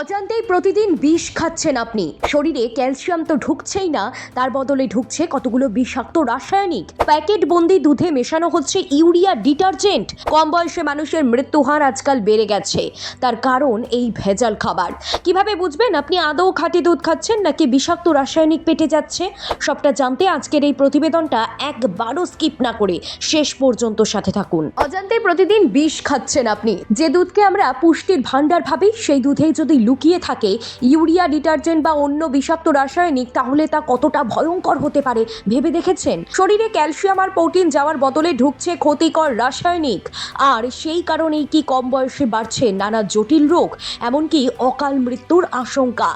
অজান্তেই প্রতিদিন বিষ খাচ্ছেন আপনি। শরীরে ক্যালসিয়াম তো ঢুকছেই না, তার বদলে ঢুকছে কতগুলো বিষাক্ত রাসায়নিক। প্যাকেট বন্দি দুধে মেশানো হচ্ছে ইউরিয়া ডিটারজেন্ট। কম বয়সে মানুষের মৃত্যু হার আজকাল বেড়ে গেছে, তার কারণ এই ভেজাল খাবার। কিভাবে বুঝবেন আপনি আদৌ খাঁটি দুধ খাচ্ছেন নাকি বিষাক্ত রাসায়নিক পেটে যাচ্ছে? সবটা জানতে আজকের এই প্রতিবেদনটা একবারও স্কিপ না করে শেষ পর্যন্ত সাথে থাকুন। অজান্তে প্রতিদিন বিষ খাচ্ছেন আপনি। যে দুধকে আমরা পুষ্টির ভান্ডার ভাবি, সেই দুধেই যদি লুকিয়ে থাকে ইউরিয়া ডিটারজেন্ট বা অন্য বিষাক্ত রাসায়নিক, তাহলে তা কতটা ভয়ঙ্কর হতে পারে ভেবে দেখেছেন? শরীরে ক্যালসিয়াম আর প্রোটিন যাওয়ার বদলে ঢুকছে ক্ষতিকর রাসায়নিক, আর সেই কারণেই কি কম বয়সে বাড়ছে নানা জটিল রোগ, এমনকি অকাল মৃত্যুর আশঙ্কা।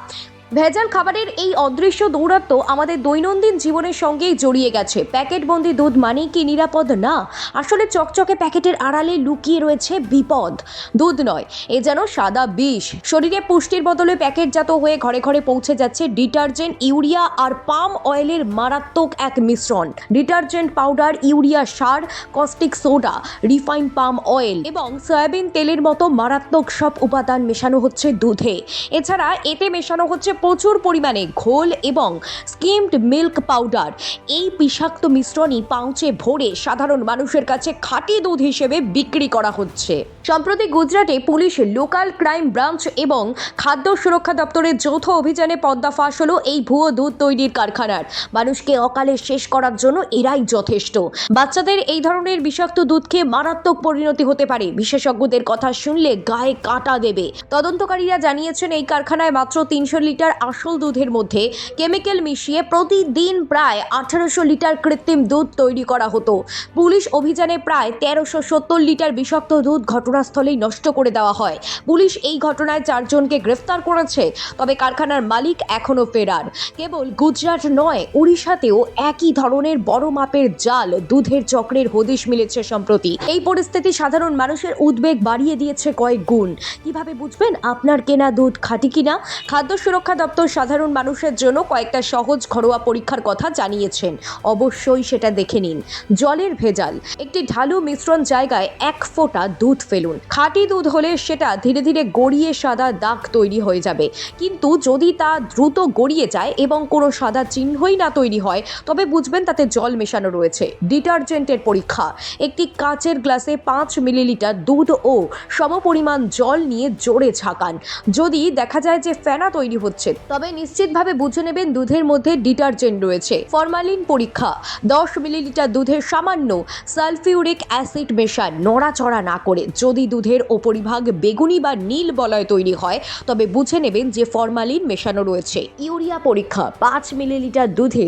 ভেজাল খাবারের এই অদৃশ্য দৌরাত্ম্য আমাদের দৈনন্দিন জীবনের সঙ্গেই জড়িয়ে গেছে। প্যাকেটবন্দি দুধ মানেই কি নিরাপদ না? আসলে চকচকে প্যাকেটের আড়ালে লুকিয়ে রয়েছে বিপদ। দুধ নয়, এ যেন সাদা বিষ। শরীরে পুষ্টির বদলে প্যাকেটজাত হয়ে ঘরে ঘরে পৌঁছে যাচ্ছে ডিটারজেন্ট, ইউরিয়া আর পাম অয়েলের মারাত্মক এক মিশ্রণ। ডিটারজেন্ট পাউডার, ইউরিয়া সার, caustic soda, refined palm oil এবং সয়াবিন তেলের মতো মারাত্মক সব উপাদান মেশানো হচ্ছে দুধে। এছাড়া এতে মেশানো হচ্ছে প্রচুর পরিমাণে ঘোল এবং স্কিমড মিল্ক পাউডার। এই বিষাক্ত মিশ্রণই পাউচে ভরে সাধারণ মানুষের কাছে খাঁটি দুধ হিসেবে বিক্রি করা হচ্ছে। সম্প্রতি গুজরাটে পুলিশ, লোকাল ক্রাইম ব্রাঞ্চ এবং খাদ্য সুরক্ষা দপ্তরের যৌথ অভিযানে পর্দাফাশ হলো এই ভুয়ো দুধ তৈরির কারখানার। মানুষকে অকালে শেষ করার জন্য এরাই যথেষ্ট। বাচ্চাদের এই ধরনের বিষাক্ত দুধ খেয়ে মারাত্মক পরিণতি হতে পারে। বিশেষজ্ঞদের কথা শুনলে গায়ে কাঁটা দেবে। তদন্তকারীরা জানিয়েছেন, এই কারখানায় মাত্র 300 লিটার আসল দুধের মধ্যে কেমিক্যাল মিশিয়ে প্রতিদিন প্রায় 1800 লিটার কৃত্রিম দুধ তৈরি করা হতো। পুলিশ অভিযানে প্রায় 1370 লিটার বিষাক্ত দুধ ঘটনাস্থলেই নষ্ট করে দেওয়া হয়। পুলিশ এই ঘটনায় 4 জনকে গ্রেফতার করেছে, তবে কারখানার মালিক এখনো ফেরার। কেবল গুজরাট নয়, উড়িষ্যাতেও একই ধরনের বড় মাপের জাল দুধের চক্রের হদিশ মিলেছে সম্প্রতি। এই পরিস্থিতি সাধারণ মানুষের উদ্বেগ বাড়িয়ে দিয়েছে কয়েক গুণ। কিভাবে বুঝবেন আপনার কেনা দুধ খাঁটি কিনা? খাদ্য সুরক্ষা দপ্তর সাধারণ মানুষের জন্য কয়েকটা সহজ ঘরোয়া পরীক্ষার কথা জানিয়েছেন, অবশ্যই সেটা দেখে নিন। জলের ভেজাল। একটি ঢালু মিশ্রণ জায়গায় 1 ফোঁটা দুধ ফেলুন। খাঁটি দুধ হলে সেটা ধীরে ধীরে গড়িয়ে সাদা দাগ তৈরি হয়ে যাবে, কিন্তু যদি তা দ্রুত গড়িয়ে যায় এবং কোনো সাদা চিহ্নই না তৈরি হয়, তবে বুঝবেন তাতে জল মেশানো রয়েছে। ডিটারজেন্টের পরীক্ষা। একটি কাচের গ্লাসে 5 মিলিলিটার দুধ ও সমপরিমাণ জল নিয়ে জোরে ঝাঁকান। যদি দেখা যায় যে ফেনা তৈরি হচ্ছে, তবে নিশ্চিতভাবে বুঝে নেবেন দুধের মধ্যে ডিটারজেন্ট রয়েছে। ফরমালিন পরীক্ষা। 10 মিলিলিটার দুধে সামান্য সালফিউরিক অ্যাসিড মেশান, নড়াচড়া না করে। যদি দুধের ওপরিভাগ বেগুনি বা নীল বলয় তৈরি হয়, তবে বুঝে নেবেন যে ফরমালিন মেশানো রয়েছে। ইউরিয়া পরীক্ষা। 5 মিলিলিটার দুধে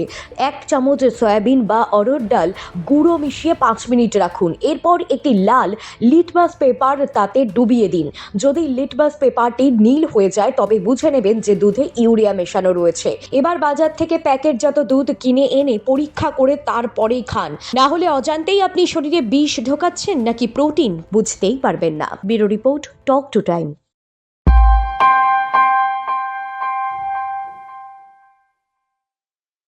1 চামচ সয়াবিন বা অড়হর ডাল গুঁড়ো মিশিয়ে 5 মিনিট রাখুন। এরপর একটি লাল লিটমাস পেপার তাতে ডুবিয়ে দিন। যদি লিটমাস পেপারটি নীল হয়ে যায়, তবে বুঝে নেবেন যে দুধে ইউরিয়া মেশানো রয়েছে। এবার বাজার থেকে প্যাকেটজাত দুধ কিনে এনে পরীক্ষা করে তারপরেই খান, না হলে অজান্তেই আপনি শরীরে বিষ ঢোকাচ্ছেন নাকি প্রোটিন বুঝতেই পারবেন না। Bureau report, talk to time.